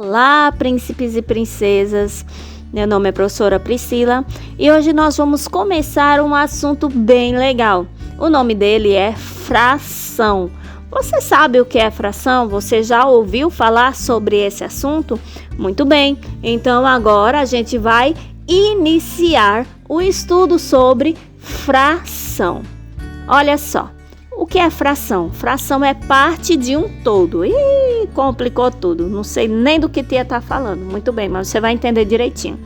Olá, príncipes e princesas. Meu nome é professora Priscila e hoje nós vamos começar um assunto bem legal. O nome dele é fração. Você sabe o que é fração? Você já ouviu falar sobre esse assunto? Muito bem, então agora a gente vai iniciar o estudo sobre fração. Olha só, o que é fração? Fração é parte de um todo. Ih, complicou tudo, não sei nem do que tia tá falando. Muito bem, mas você vai entender direitinho.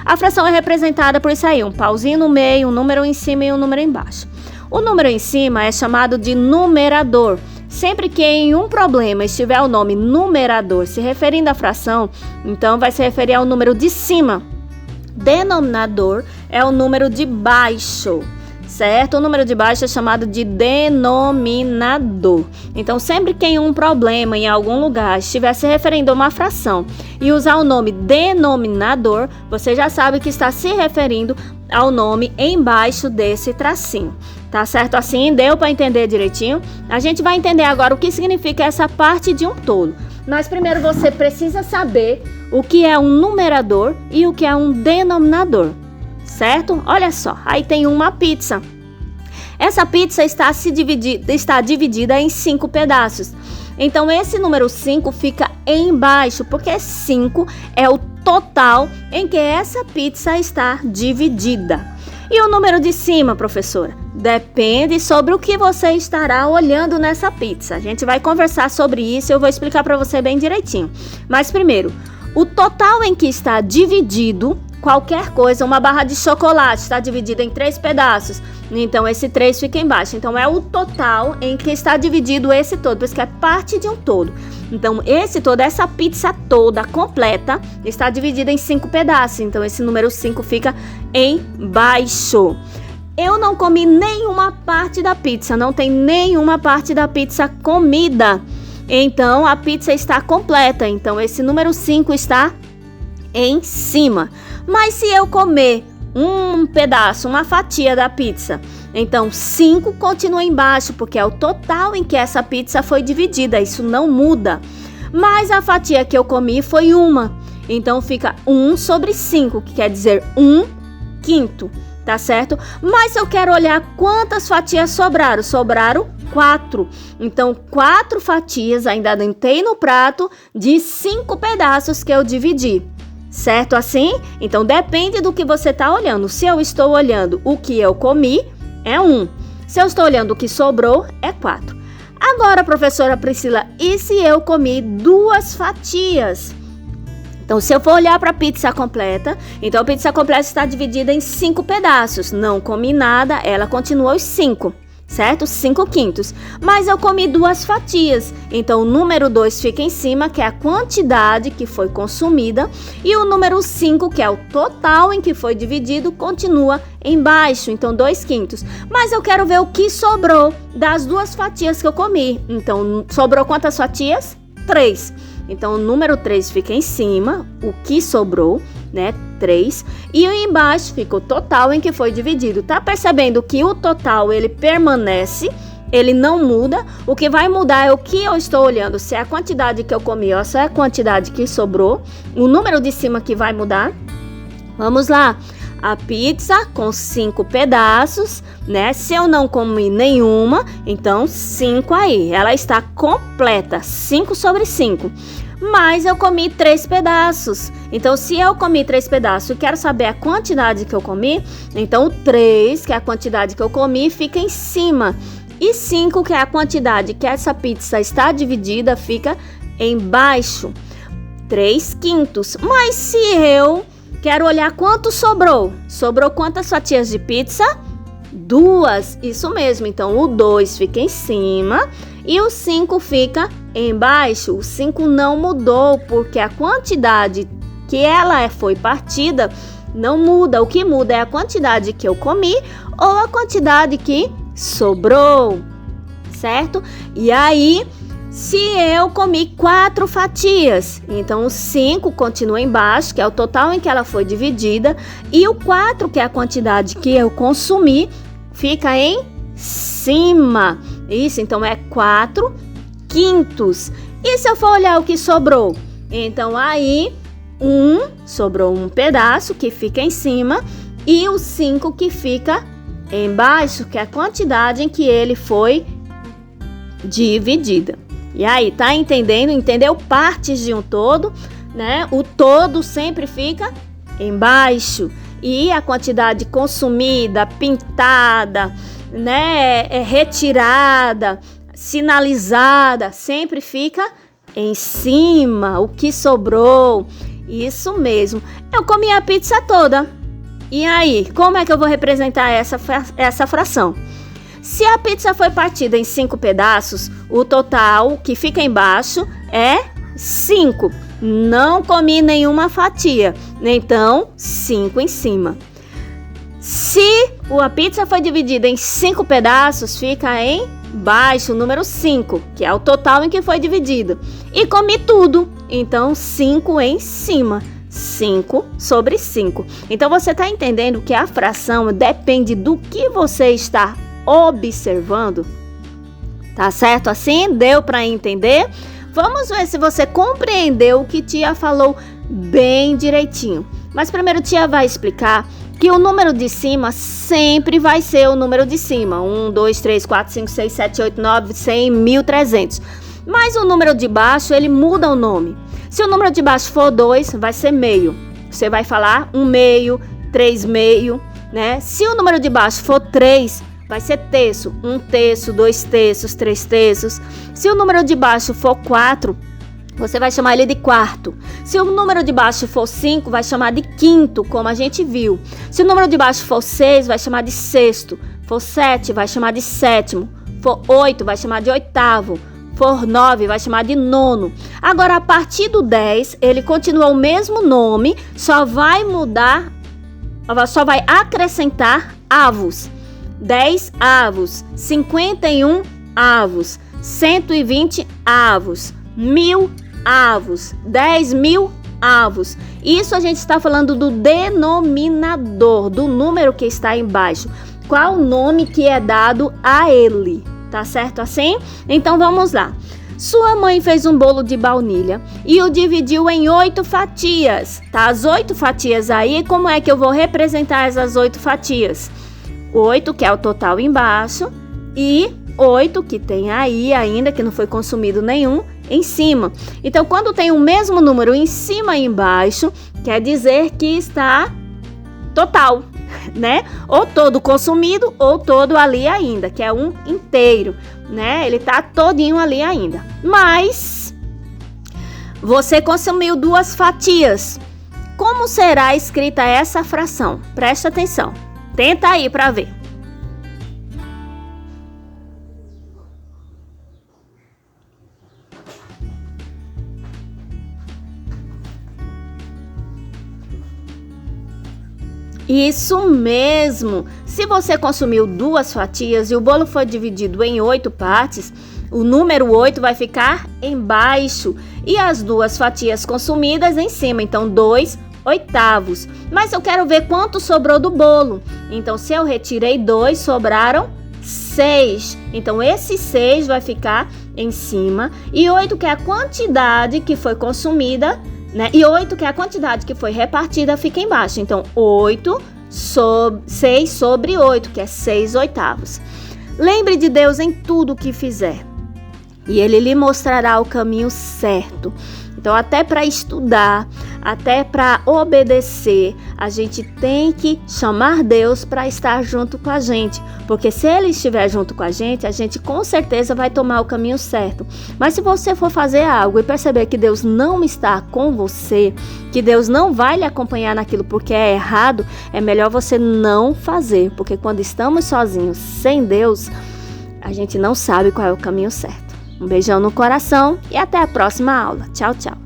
A fração é representada por isso aí, um pauzinho no meio, um número em cima e um número embaixo. O número em cima é chamado de numerador. Sempre que em um problema estiver o nome numerador se referindo à fração, então vai se referir ao número de cima. Denominador é o número de baixo, certo? O número de baixo é chamado de denominador. Então, sempre que em um problema, em algum lugar, estiver se referindo a uma fração e usar o nome denominador, você já sabe que está se referindo ao nome embaixo desse tracinho. Tá certo assim? Deu para entender direitinho? A gente vai entender agora o que significa essa parte de um todo. Mas primeiro você precisa saber o que é um numerador e o que é um denominador, certo? Olha só, aí tem uma pizza. Essa pizza está dividida em 5 pedaços. Então esse número 5 fica embaixo, porque 5 é o total em que essa pizza está dividida. E o número de cima, professora? Depende sobre o que você estará olhando nessa pizza. A gente vai conversar sobre isso e eu vou explicar para você bem direitinho. Mas primeiro, o total em que está dividido qualquer coisa, uma barra de chocolate está dividida em 3 pedaços, então esse 3 fica embaixo. Então é o total em que está dividido esse todo, por isso que é parte de um todo. Então esse todo, essa pizza toda completa está dividida em 5 pedaços, então esse número 5 fica embaixo. Eu não comi nenhuma parte da pizza, não tem nenhuma parte da pizza comida. Então a pizza está completa, então esse número 5 está em cima. Mas se eu comer um pedaço, uma fatia da pizza, então 5 continua embaixo, porque é o total em que essa pizza foi dividida, isso não muda. Mas a fatia que eu comi foi uma, então fica 1 sobre 5, que quer dizer 1/5, tá certo? Mas se eu quero olhar quantas fatias sobraram, sobraram 4. Então 4 fatias ainda tem no prato de 5 pedaços que eu dividi. Certo assim? Então depende do que você está olhando. Se eu estou olhando o que eu comi, é 1. Se eu estou olhando o que sobrou, é 4. Agora, professora Priscila, e se eu comi 2 fatias? Então, se eu for olhar para a pizza completa, então a pizza completa está dividida em 5 pedaços. Não comi nada, ela continua os 5. Certo? 5/5. Mas eu comi 2 fatias. Então o número 2 fica em cima, que é a quantidade que foi consumida. E o número 5, que é o total em que foi dividido, continua embaixo. Então 2/5. Mas eu quero ver o que sobrou das 2 fatias que eu comi. Então sobrou quantas fatias? 3. Então o número 3 fica em cima, o que sobrou, né? 3. E embaixo fica o total em que foi dividido. Tá percebendo que o total ele permanece, ele não muda. O que vai mudar é o que eu estou olhando, se é a quantidade que eu comi ou se é a quantidade que sobrou. O número de cima que vai mudar. Vamos lá. A pizza com 5 pedaços, né? Se eu não comi nenhuma, então 5 aí. Ela está completa, 5 sobre 5. Mas eu comi 3 pedaços. Então, se eu comi 3 pedaços e quero saber a quantidade que eu comi, então o 3, que é a quantidade que eu comi, fica em cima. E 5, que é a quantidade que essa pizza está dividida, fica embaixo. 3/5. Mas se eu quero olhar quanto sobrou. Sobrou quantas fatias de pizza? 2. Isso mesmo. Então, o 2 fica em cima e o 5 fica embaixo. O 5 não mudou, porque a quantidade que ela foi partida não muda. O que muda é a quantidade que eu comi ou a quantidade que sobrou. Certo? E aí, se eu comi 4 fatias, então o 5 continua embaixo, que é o total em que ela foi dividida, e o 4, que é a quantidade que eu consumi, fica em cima. Isso, então é 4/5. E se eu for olhar o que sobrou? Então aí sobrou um pedaço que fica em cima e o 5 que fica embaixo, que é a quantidade em que ele foi dividida. E aí, tá entendendo? Entendeu? Partes de um todo, né? O todo sempre fica embaixo e a quantidade consumida, pintada, né, retirada, sinalizada, sempre fica em cima. O que sobrou, isso mesmo. Eu comi a pizza toda. E aí, como é que eu vou representar essa fração? Se a pizza foi partida em 5 pedaços, o total que fica embaixo é 5. Não comi nenhuma fatia, então 5 em cima. Se a pizza foi dividida em 5 pedaços, fica embaixo o número 5, que é o total em que foi dividido. E comi tudo, então 5 em cima. 5 sobre 5. Então você está entendendo que a fração depende do que você está observando? Tá certo assim? Deu para entender? Vamos ver se você compreendeu o que tia falou bem direitinho. Mas primeiro tia vai explicar que o número de cima sempre vai ser o número de cima. 1, 2, 3, 4, 5, 6, 7, 8, 9, 100, 1300. Mas o número de baixo, ele muda o nome. Se o número de baixo for 2, vai ser meio. Você vai falar 1 meio, 3 meio, né? Se o número de baixo for 3, vai ser terço. 1 terço, 2 terços, 3 terços. Se o número de baixo for 4, você vai chamar ele de quarto. Se o número de baixo for 5, vai chamar de quinto, como a gente viu. Se o número de baixo for 6, vai chamar de sexto. For 7, vai chamar de sétimo. For 8, vai chamar de oitavo. For 9, vai chamar de nono. Agora, a partir do 10, ele continua o mesmo nome, só vai acrescentar avos. 10 avos, 51 avos, 120 avos, 1000 avos, 10.000 avos. Isso a gente está falando do denominador, do número que está embaixo. Qual o nome que é dado a ele? Tá certo assim? Então vamos lá. Sua mãe fez um bolo de baunilha e o dividiu em 8 fatias. Tá? As 8 fatias aí, como é que eu vou representar essas 8 fatias? 8, que é o total embaixo, e 8, que tem aí ainda, que não foi consumido nenhum, em cima. Então, quando tem o mesmo número em cima e embaixo, quer dizer que está total, né? Ou todo consumido, ou todo ali ainda, que é um inteiro, né? Ele tá todinho ali ainda. Mas, você consumiu 2 fatias. Como será escrita essa fração? Presta atenção. Tenta aí para ver. Isso mesmo! Se você consumiu 2 fatias e o bolo foi dividido em 8 partes, o número 8 vai ficar embaixo e as 2 fatias consumidas em cima. Então, 2 oitavos. Mas eu quero ver quanto sobrou do bolo. Então, se eu retirei 2, sobraram 6. Então, esse 6 vai ficar em cima. E 8, que é a quantidade que foi consumida, né? E 8, que é a quantidade que foi repartida, fica embaixo. Então, 6 sobre 8, que é 6 oitavos. Lembre de Deus em tudo o que fizer. E Ele lhe mostrará o caminho certo. Então, até para estudar, até para obedecer, a gente tem que chamar Deus para estar junto com a gente. Porque se Ele estiver junto com a gente com certeza vai tomar o caminho certo. Mas se você for fazer algo e perceber que Deus não está com você, que Deus não vai lhe acompanhar naquilo porque é errado, é melhor você não fazer. Porque quando estamos sozinhos, sem Deus, a gente não sabe qual é o caminho certo. Um beijão no coração e até a próxima aula. Tchau, tchau.